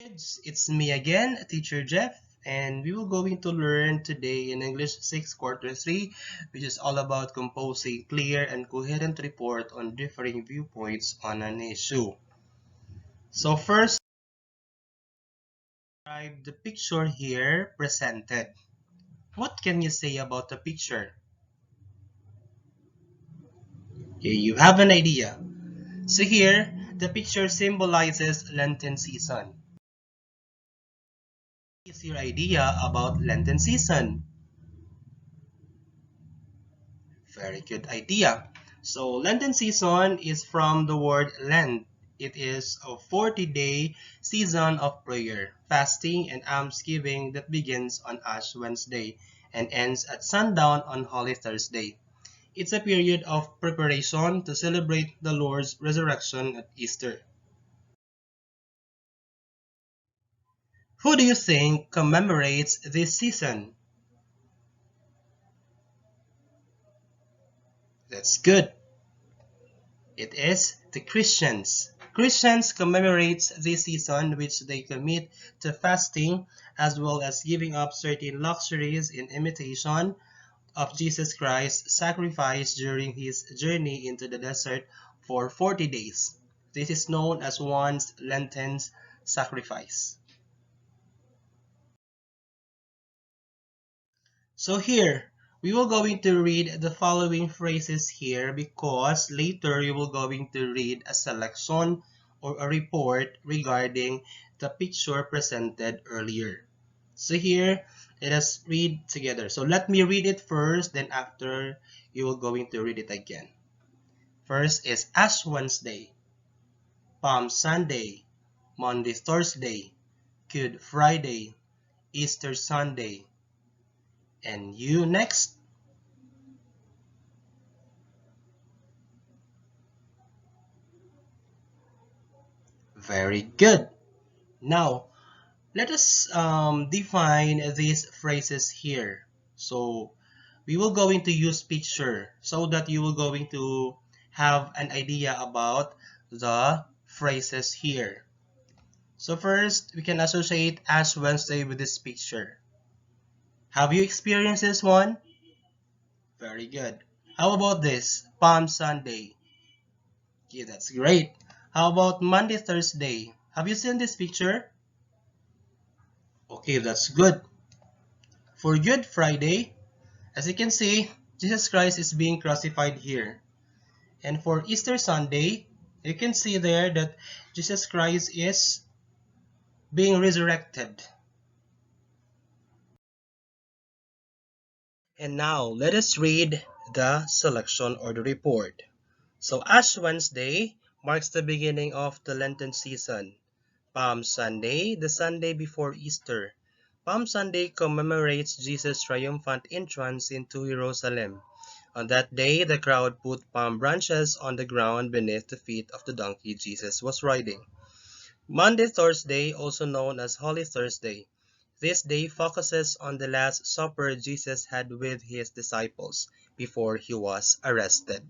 It's me again, Teacher Jeff, and we will going to learn today in English 6 Quarter 3, which is all about composing clear and coherent report on differing viewpoints on an issue. So first, describe the picture here presented. What can you say about the picture? Okay, you have an idea. So here, the picture symbolizes Lenten season. What is your idea about Lenten season? Very good idea. So Lenten season is from the word Lent. It is a 40-day season of prayer, fasting, and almsgiving that begins on Ash Wednesday and ends at sundown on Holy Thursday. It's a period of preparation to celebrate the Lord's resurrection at Easter. Who do you think commemorates this season? That's good. It is the Christians. Christians commemorate this season which they commit to fasting as well as giving up certain luxuries in imitation of Jesus Christ's sacrifice during his journey into the desert for 40 days. This is known as one's Lenten sacrifice. So here, we will going to read the following phrases here because later you will going to read a selection or a report regarding the picture presented earlier. So here, let us read together. So let me read it first, then after you will going to read it again. First is Ash Wednesday, Palm Sunday, Monday Thursday, Good Friday, Easter Sunday, and you next. Very good. Now, let us define these phrases here. So, we will going to use picture so that you will going to have an idea about the phrases here. So first, we can associate Ash Wednesday with this picture. Have you experienced this one? Very good. How about this? Palm Sunday. Okay, that's great. How about Monday, Thursday? Have you seen this picture? Okay, that's good. For Good Friday, as you can see, Jesus Christ is being crucified here. And for Easter Sunday, you can see there that Jesus Christ is being resurrected. And now, let us read the selection or the report. So Ash Wednesday marks the beginning of the Lenten season. Palm Sunday, the Sunday before Easter. Palm Sunday commemorates Jesus' triumphant entrance into Jerusalem. On that day, the crowd put palm branches on the ground beneath the feet of the donkey Jesus was riding. Monday Thursday, also known as Holy Thursday. This day focuses on the Last Supper Jesus had with his disciples before he was arrested.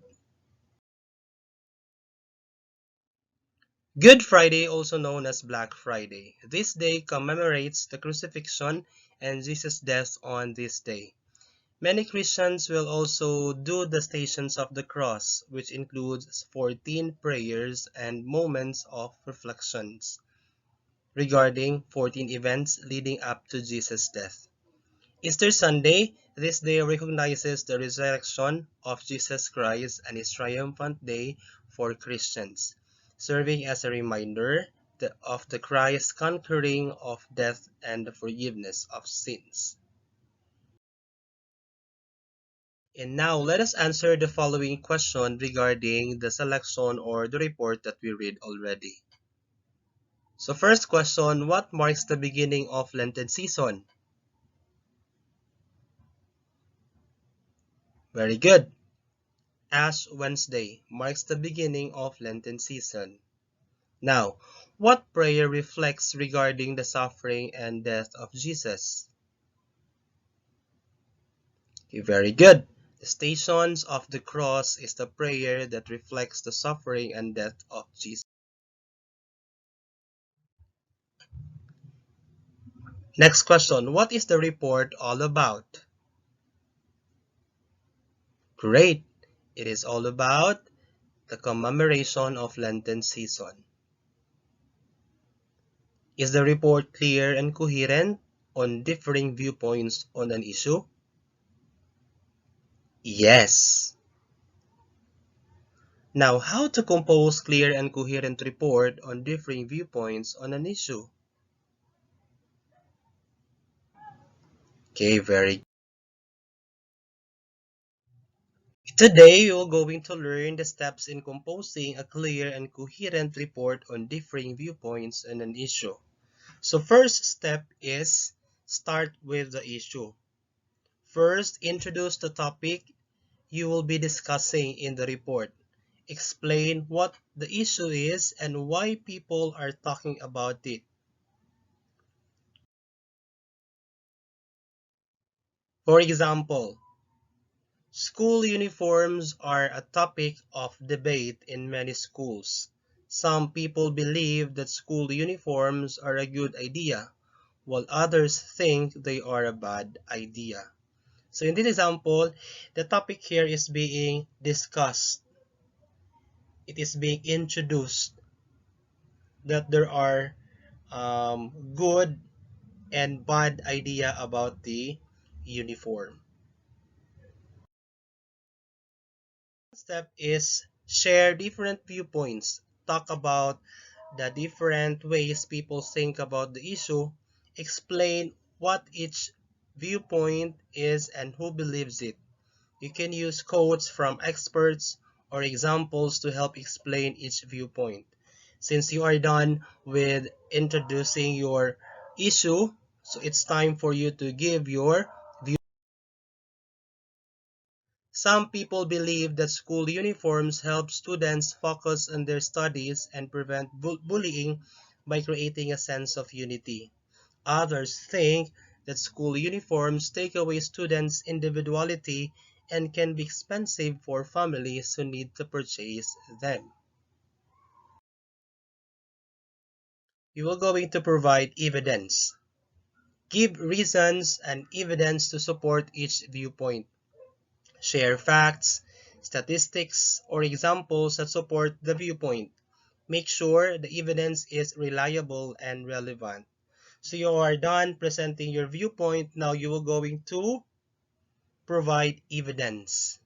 Good Friday, also known as Black Friday. This day commemorates the crucifixion and Jesus' death on this day. Many Christians will also do the Stations of the Cross, which includes 14 prayers and moments of reflections regarding 14 events leading up to Jesus' death. Easter Sunday, this day recognizes the resurrection of Jesus Christ and his triumphant day for Christians, serving as a reminder of the Christ's conquering of death and the forgiveness of sins. And now let us answer the following question regarding the selection or the report that we read already. So first question, what marks the beginning of Lenten season? Very good. Ash Wednesday marks the beginning of Lenten season. Now, what prayer reflects regarding the suffering and death of Jesus? Okay, very good. The Stations of the Cross is the prayer that reflects the suffering and death of Jesus. Next question, what is the report all about? Great! It is all about the commemoration of Lenten season. Is the report clear and coherent on differing viewpoints on an issue? Yes. Now, how to compose clear and coherent report on differing viewpoints on an issue? Okay, very. Today, you're going to learn the steps in composing a clear and coherent report on differing viewpoints on an issue. So first step is start with the issue. First, introduce the topic you will be discussing in the report. Explain what the issue is and why people are talking about it. For example, school uniforms are a topic of debate in many schools. Some people believe that school uniforms are a good idea, while others think they are a bad idea. So in this example, the topic here is being discussed. It is being introduced that there are good and bad idea about the uniform. Step is share different viewpoints. Talk about the different ways people think about the issue. Explain what each viewpoint is and who believes it. You can use quotes from experts or examples to help explain each viewpoint. Since you are done with introducing your issue, so it's time for you to give your view. Some people believe that school uniforms help students focus on their studies and prevent bullying by creating a sense of unity. Others think that school uniforms take away students' individuality and can be expensive for families who need to purchase them. You are going to provide evidence. Give reasons and evidence to support each viewpoint. Share facts, statistics, or examples that support the viewpoint. Make sure the evidence is reliable and relevant. So you are done presenting your viewpoint. Now you are going to provide evidence.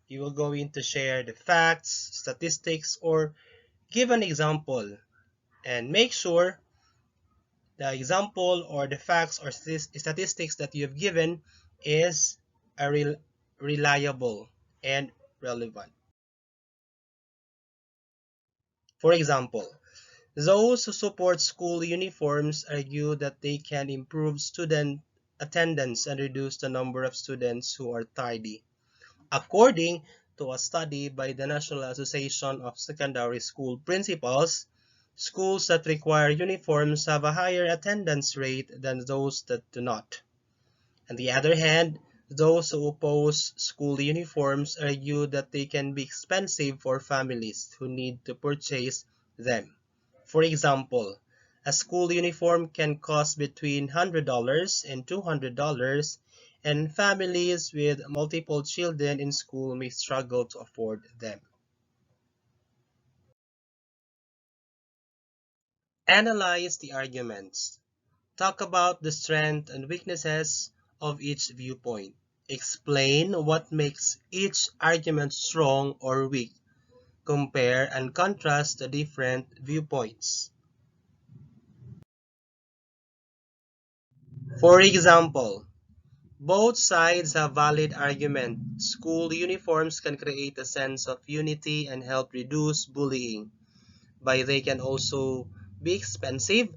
You are going to share the facts, statistics, or give an example. And make sure the example or the facts or statistics that you have given is reliable and relevant. For example, those who support school uniforms argue that they can improve student attendance and reduce the number of students who are tardy. According to a study by the National Association of Secondary School Principals, schools that require uniforms have a higher attendance rate than those that do not. On the other hand, those who oppose school uniforms argue that they can be expensive for families who need to purchase them. For example, a school uniform can cost between $100 and $200, and families with multiple children in school may struggle to afford them. Analyze the arguments. Talk about the strengths and weaknesses of each viewpoint. Explain what makes each argument strong or weak. Compare and contrast the different viewpoints. For example, both sides have valid arguments. School uniforms can create a sense of unity and help reduce bullying, but they can also be expensive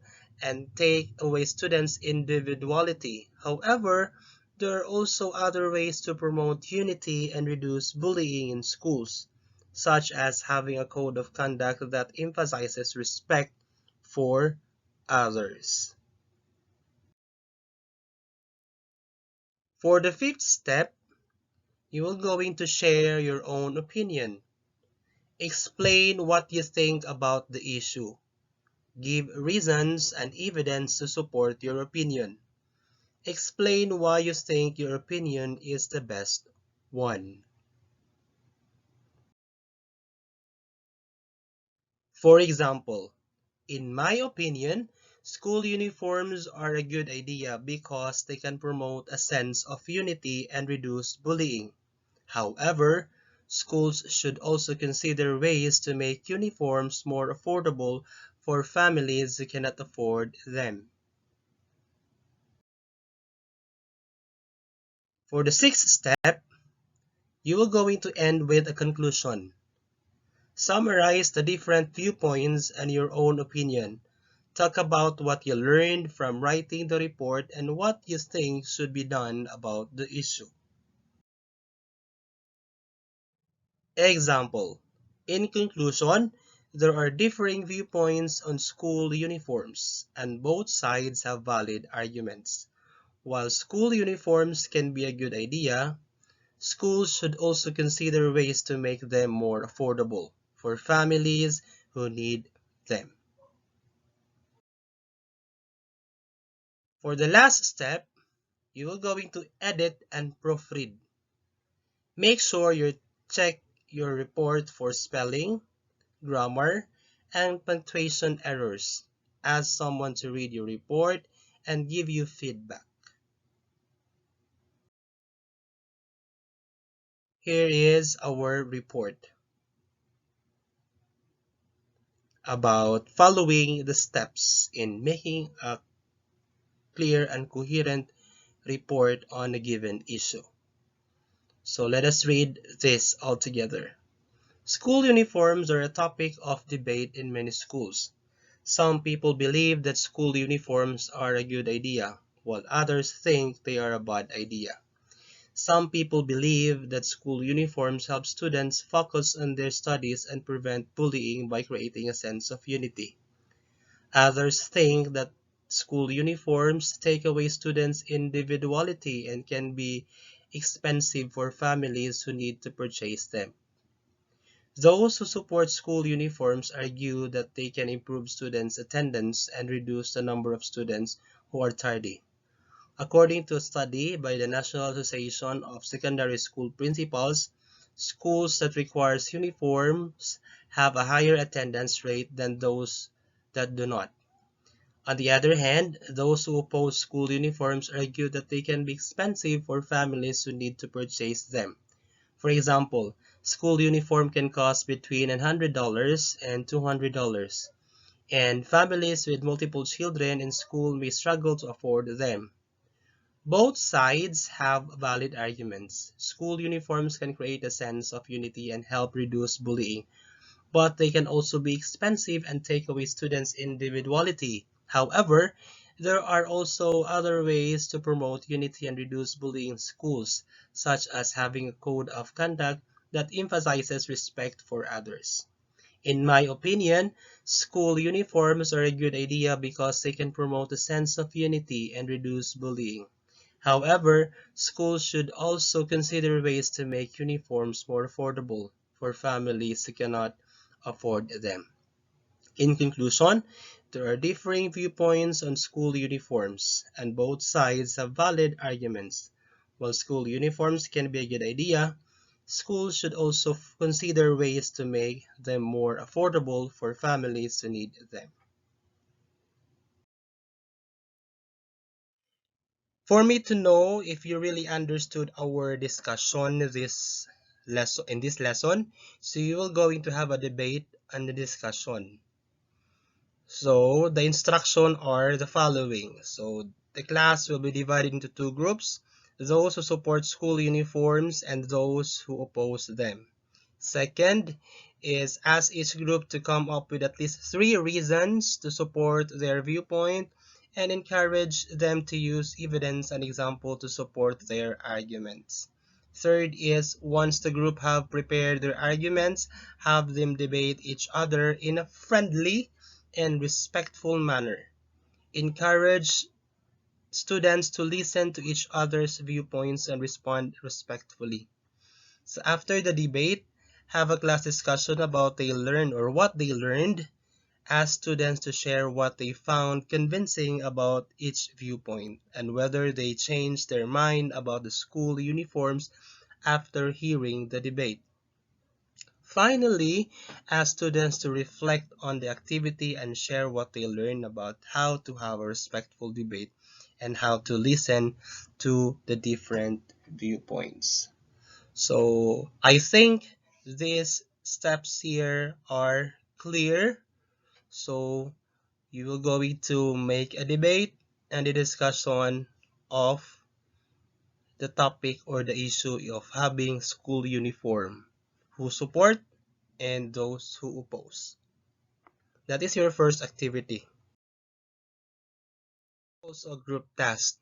and take away students' individuality. However, there are also other ways to promote unity and reduce bullying in schools, such as having a code of conduct that emphasizes respect for others. For the fifth step, you are going to share your own opinion. Explain what you think about the issue. Give reasons and evidence to support your opinion. Explain why you think your opinion is the best one. For example, in my opinion, school uniforms are a good idea because they can promote a sense of unity and reduce bullying. However, schools should also consider ways to make uniforms more affordable for families who cannot afford them. For the sixth step, you will going to end with a conclusion. Summarize the different viewpoints and your own opinion. Talk about what you learned from writing the report and what you think should be done about the issue. Example. In conclusion, there are differing viewpoints on school uniforms, and both sides have valid arguments. While school uniforms can be a good idea, schools should also consider ways to make them more affordable for families who need them. For the last step, you are going to edit and proofread. Make sure you check your report for spelling, grammar, and punctuation errors. Ask someone to read your report and give you feedback. Here is our report about following the steps in making a clear and coherent report on a given issue. So let us read this all together. School uniforms are a topic of debate in many schools. Some people believe that school uniforms are a good idea, while others think they are a bad idea. Some people believe that school uniforms help students focus on their studies and prevent bullying by creating a sense of unity. Others think that school uniforms take away students' individuality and can be expensive for families who need to purchase them. Those who support school uniforms argue that they can improve students' attendance and reduce the number of students who are tardy. According to a study by the National Association of Secondary School Principals, schools that require uniforms have a higher attendance rate than those that do not. On the other hand, those who oppose school uniforms argue that they can be expensive for families who need to purchase them. For example, school uniform can cost between $100 and $200, and families with multiple children in school may struggle to afford them. Both sides have valid arguments. School uniforms can create a sense of unity and help reduce bullying, but they can also be expensive and take away students' individuality. However, there are also other ways to promote unity and reduce bullying in schools, such as having a code of conduct that emphasizes respect for others. In my opinion, school uniforms are a good idea because they can promote a sense of unity and reduce bullying. However, schools should also consider ways to make uniforms more affordable for families who cannot afford them. In conclusion, there are differing viewpoints on school uniforms, and both sides have valid arguments. While school uniforms can be a good idea, schools should also consider ways to make them more affordable for families who need them. For me to know if you really understood our discussion this lesson, so you will going to have a debate and a discussion. So the instruction are the following. So the class will be divided into two groups, those who support school uniforms and those who oppose them. Second is ask each group to come up with at least 3 reasons to support their viewpoint and encourage them to use evidence and example to support their arguments. Third is once the group have prepared their arguments, have them debate each other in a friendly and respectful manner. Encourage students to listen to each other's viewpoints and respond respectfully. So after the debate, have a class discussion about they learned or what they learned. Ask students to share what they found convincing about each viewpoint and whether they changed their mind about the school uniforms after hearing the debate. Finally, ask students to reflect on the activity and share what they learned about how to have a respectful debate and how to listen to the different viewpoints. So I think these steps here are clear. So you will going to make a debate and a discussion of the topic or the issue of having school uniform. Who support and those who oppose. That is your first activity. Also group task.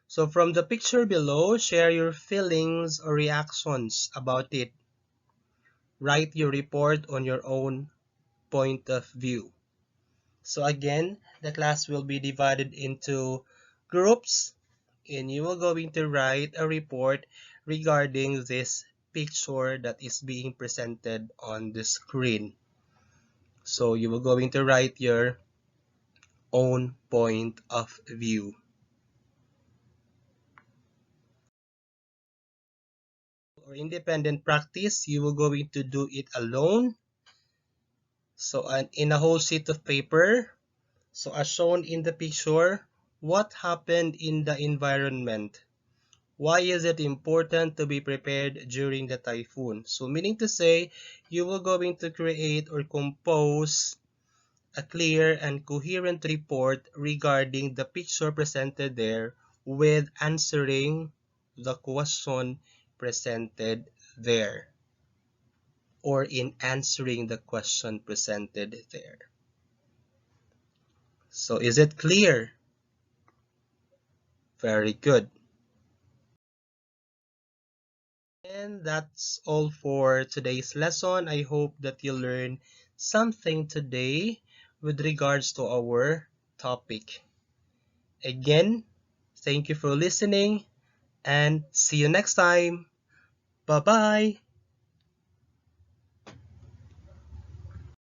So from the picture below, share your feelings or reactions about it. Write your report on your own point of view. So again, the class will be divided into groups and you will going to write a report regarding this picture that is being presented on the screen. So you will going to write your own point of view. Or independent practice, you will going to do it alone. So in a whole sheet of paper, so as shown in the picture, what happened in the environment? Why is it important to be prepared during the typhoon? So meaning to say, you will going to create or compose a clear and coherent report regarding the picture presented there with answering the question presented there or in answering the question presented there. So is it clear? Very good. And that's all for today's lesson. I hope that you learned something today with regards to our topic. Again, thank you for listening and see you next time. Bye-bye.